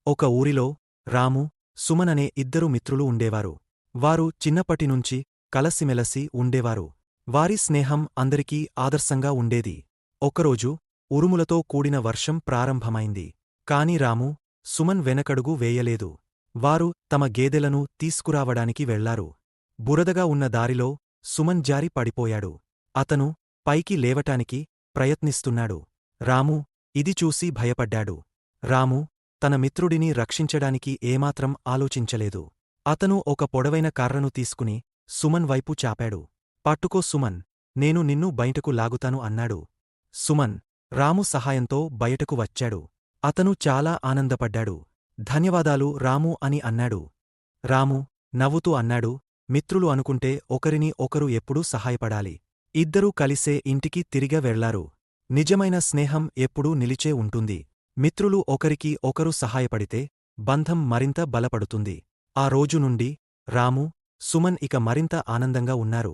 ఒక ఊరిలో రాము, సుమన్ అనే ఇద్దరు మిత్రులు ఉండేవారు. వారు చిన్నప్పటినుంచి కలసిమెలసి ఉండేవారు. వారి స్నేహం అందరికీ ఆదర్శంగా ఉండేది. ఒకరోజు ఉరుములతో కూడిన వర్షం ప్రారంభమైంది. కాని రాము, సుమన్ వెనకడుగు వేయలేదు. వారు తమ గేదెలను తీసుకురావడానికి వెళ్లారు. బురదగా ఉన్న దారిలో సుమన్ జారి పడిపోయాడు. అతను పైకి లేవటానికి ప్రయత్నిస్తున్నాడు. రాము ఇది చూసి భయపడ్డాడు. రాము తన మిత్రుడిని రక్షించడానికి ఏమాత్రం ఆలోచించలేదు. అతను ఒక పొడవైన కర్రను తీసుకుని సుమన్ వైపు చాపాడు. పట్టుకో సుమన్, నేను నిన్ను బయటకు లాగుతాను అన్నాడు. సుమన్ రాము సహాయంతో బయటకు వచ్చాడు. అతను చాలా ఆనందపడ్డాడు. ధన్యవాదాలు రాము అని అన్నాడు. రాము నవ్వుతూ అన్నాడు, మిత్రులు అనుకుంటే ఒకరిని ఒకరు ఎప్పుడూ సహాయపడాలి. ఇద్దరూ కలిసే ఇంటికి తిరిగి వెళ్లారు. నిజమైన స్నేహం ఎప్పుడూ నిలిచే ఉంటుంది. మిత్రులు ఒకరికి ఒకరు సహాయపడితే బంధం మరింత బలపడుతుంది. ఆ రోజు నుండి రాము, సుమన్ ఇక మరింత ఆనందంగా ఉన్నారు.